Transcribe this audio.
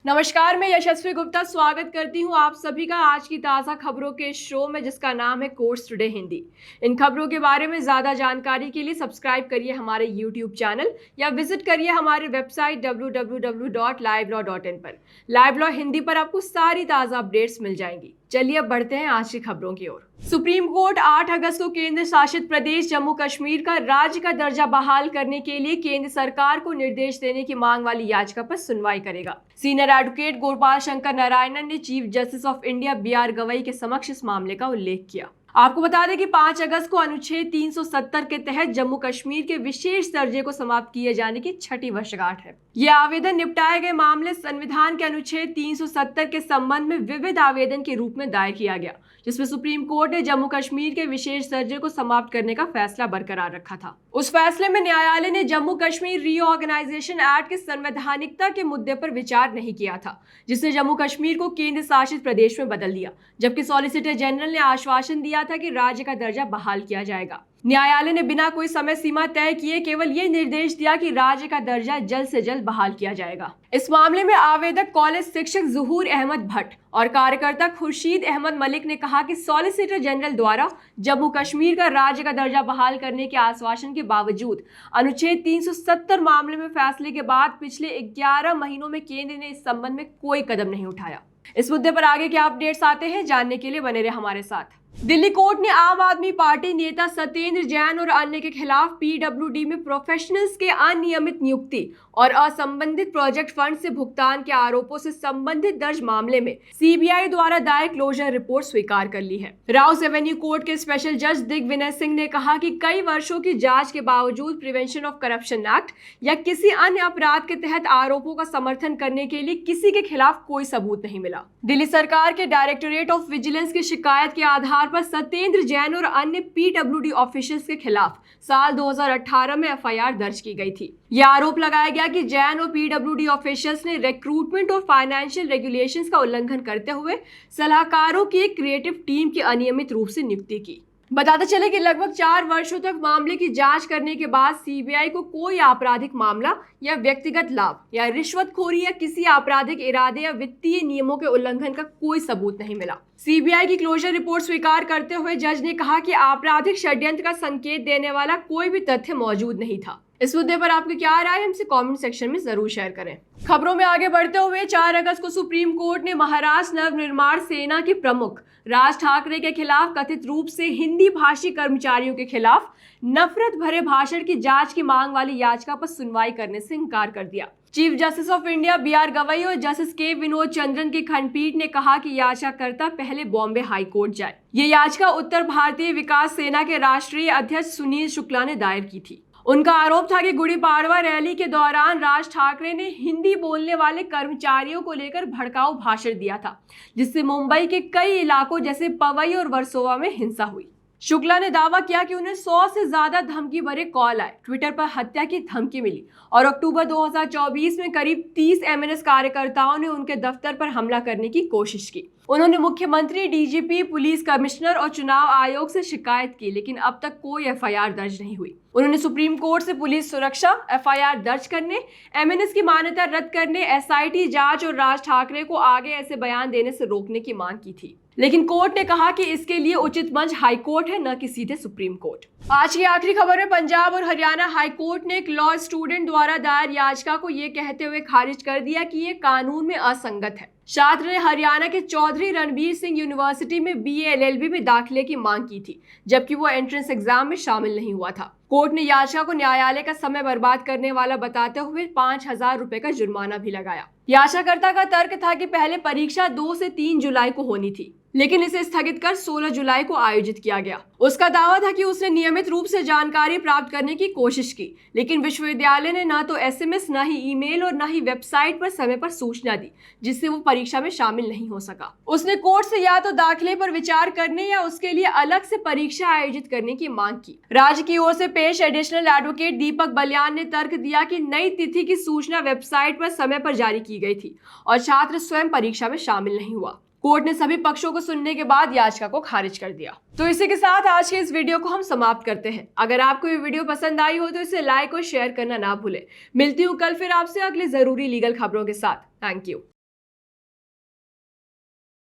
नमस्कार, मैं यशस्वी गुप्ता स्वागत करती हूं आप सभी का आज की ताज़ा खबरों के शो में, जिसका नाम है कोर्स टुडे हिंदी। इन खबरों के बारे में ज़्यादा जानकारी के लिए सब्सक्राइब करिए हमारे यूट्यूब चैनल या विजिट करिए हमारे वेबसाइट www.livelawin पर। लाइव लॉ हिंदी पर आपको सारी ताज़ा अपडेट्स मिल जाएंगी। चलिए अब बढ़ते हैं आज की खबरों की ओर। सुप्रीम कोर्ट 8 अगस्त को केंद्र शासित प्रदेश जम्मू कश्मीर का राज्य का दर्जा बहाल करने के लिए केंद्र सरकार को निर्देश देने की मांग वाली याचिका पर सुनवाई करेगा। सीनियर एडवोकेट गोपाल शंकर नारायणन ने chief justice of India BR Gavai के समक्ष इस मामले का उल्लेख किया। आपको बता दें कि 5 अगस्त को अनुच्छेद 370 के तहत जम्मू कश्मीर के विशेष दर्जे को समाप्त किए जाने की 6ठी वर्षगांठ है। यह आवेदन निपटाए गए मामले संविधान के अनुच्छेद 370 के संबंध में विविध आवेदन के रूप में दायर किया गया, जिसमें सुप्रीम कोर्ट ने जम्मू कश्मीर के विशेष दर्जे को समाप्त करने का फैसला बरकरार रखा था। उस फैसले में न्यायालय ने जम्मू कश्मीर रीऑर्गेनाइजेशन एक्ट के संवैधानिकता के मुद्दे पर विचार नहीं किया था, जिसने जम्मू कश्मीर को केंद्र शासित प्रदेश में बदल दिया, जबकि सॉलिसिटर जनरल ने आश्वासन दिया था कि राज्य का दर्जा बहाल किया जाएगा। न्यायालय ने बिना कोई समय सीमा तय किए केवल ये निर्देश दिया कि राज्य का दर्जा जल्द से जल्द बहाल किया जाएगा। इस मामले में आवेदक कॉलेज शिक्षक ज़हूर अहमद भट्ट और कार्यकर्ता खुर्शीद अहमद मलिक ने कहा कि सॉलिसिटर जनरल द्वारा जम्मू कश्मीर का राज्य का दर्जा बहाल करने के आश्वासन के बावजूद अनुच्छेद 370 मामले में फैसले के बाद पिछले 11 महीनों में केंद्र ने इस संबंध में कोई कदम नहीं उठाया। इस मुद्दे पर आगे क्या अपडेट्स आते हैं, जानने के लिए बने रहे हमारे साथ। दिल्ली कोर्ट ने आम आदमी पार्टी नेता सत्येंद्र जैन और अन्य के खिलाफ PWD में प्रोफेशनल्स के अनियमित नियुक्ति और असंबंधित प्रोजेक्ट फंड से भुगतान के आरोपों से संबंधित दर्ज मामले में CBI द्वारा दायर क्लोजर रिपोर्ट स्वीकार कर ली है। राउस एवेन्यू कोर्ट के स्पेशल जज दिग्विनय सिंह ने कहा कि कई वर्षों की जांच के बावजूद प्रिवेंशन ऑफ करप्शन एक्ट या किसी अन्य अपराध के तहत आरोपों का समर्थन करने के लिए किसी के खिलाफ कोई सबूत नहीं मिला। दिल्ली सरकार के डायरेक्टोरेट ऑफ विजिलेंस की शिकायत के आधार पर सत्येंद्र जैन और अन्य PWD ऑफिशियल्स के खिलाफ साल 2018 में FIR दर्ज की गई थी। यह आरोप लगाया गया कि जैन और PWD ऑफिशियल्स ने रिक्रूटमेंट और फाइनेंशियल रेगुलेशंस का उल्लंघन करते हुए सलाहकारों की एक क्रिएटिव टीम की अनियमित रूप से नियुक्ति की। बताते चले कि लगभग 4 वर्षों तक मामले की जांच करने के बाद CBI को कोई आपराधिक मामला या व्यक्तिगत लाभ या रिश्वतखोरी या किसी आपराधिक इरादे या वित्तीय नियमों के उल्लंघन का कोई सबूत नहीं मिला। CBI की क्लोजर रिपोर्ट स्वीकार करते हुए जज ने कहा कि आपराधिक षड्यंत्र का संकेत देने वाला कोई भी तथ्य मौजूद नहीं था। इस मुद्दे पर आपकी क्या राय है, हमसे कमेंट सेक्शन में जरूर शेयर करें। खबरों में आगे बढ़ते हुए 4 अगस्त को सुप्रीम कोर्ट ने महाराष्ट्र नवनिर्माण सेना के प्रमुख राज ठाकरे के खिलाफ कथित रूप से हिंदी भाषी कर्मचारियों के खिलाफ नफरत भरे भाषण की जांच की मांग वाली याचिका पर सुनवाई करने से इनकार कर दिया। Chief justice of India BR Gavai और जस्टिस K विनोद चंद्रन की खंडपीठ ने कहा कि याचिकाकर्ता पहले बॉम्बे हाई कोर्ट जाए। ये याचिका उत्तर भारतीय विकास सेना के राष्ट्रीय अध्यक्ष सुनील शुक्ला ने दायर की थी। उनका आरोप था कि गुड़ी पाड़वा रैली के दौरान राज ठाकरे ने हिंदी बोलने वाले कर्मचारियों को लेकर भड़काऊ भाषण दिया था, जिससे मुंबई के कई इलाकों जैसे पवई और वर्सोवा में हिंसा हुई। शुक्ला ने दावा किया कि उन्हें 100 से ज्यादा धमकी भरे कॉल आए, ट्विटर पर हत्या की धमकी मिली और अक्टूबर 2024 में करीब 30 MNS कार्यकर्ताओं ने उनके दफ्तर पर हमला करने की कोशिश की। उन्होंने मुख्यमंत्री, DGP, पुलिस कमिश्नर और चुनाव आयोग से शिकायत की, लेकिन अब तक कोई FIR दर्ज नहीं हुई। उन्होंने सुप्रीम कोर्ट से पुलिस सुरक्षा, FIR दर्ज करने, MNS की मान्यता रद्द करने, SIT जांच और राज ठाकरे को आगे ऐसे बयान देने से रोकने की मांग की थी, लेकिन कोर्ट ने कहा कि इसके लिए उचित मंच हाई कोर्ट है, न कि सीधे सुप्रीम कोर्ट। आज की आखिरी खबर में पंजाब और हरियाणा हाई कोर्ट ने एक लॉ स्टूडेंट द्वारा दायर याचिका को ये कहते हुए खारिज कर दिया कि ये कानून में असंगत है। छात्र ने हरियाणा के चौधरी रणबीर सिंह यूनिवर्सिटी में BA LLB में दाखिले की मांग की थी, जबकि वो एंट्रेंस एग्जाम में शामिल नहीं हुआ था। कोर्ट ने याचिका को न्यायालय का समय बर्बाद करने वाला बताते हुए 5,000 रुपए का जुर्माना भी लगाया। याचिकाकर्ता का तर्क था कि पहले परीक्षा 2 से 3 जुलाई को होनी थी, लेकिन इसे स्थगित कर 16 जुलाई को आयोजित किया गया। उसका दावा था कि उसने नियमित रूप से जानकारी प्राप्त करने की कोशिश की, लेकिन विश्वविद्यालय ने न तो SMS, न ही ईमेल और न ही वेबसाइट पर समय पर सूचना दी, जिससे वो परीक्षा में शामिल नहीं हो सका। उसने कोर्ट से या तो दाखिले पर विचार करने या उसके लिए अलग से परीक्षा आयोजित करने की मांग की। राज्य की ओर से पेश एडिशनल एडवोकेट दीपक बलियान ने तर्क दिया कि नई तिथि की सूचना वेबसाइट पर समय पर जारी की गई थी और छात्र स्वयं परीक्षा में शामिल नहीं हुआ। कोर्ट ने सभी पक्षों को सुनने के बाद याचिका को खारिज कर दिया। तो इसी के साथ आज के इस वीडियो को हम समाप्त करते हैं। अगर आपको ये वीडियो पसंद आई हो तो इसे लाइक और शेयर करना ना भूलें। मिलती हूँ कल फिर आपसे अगली जरूरी लीगल खबरों के साथ। Thank you.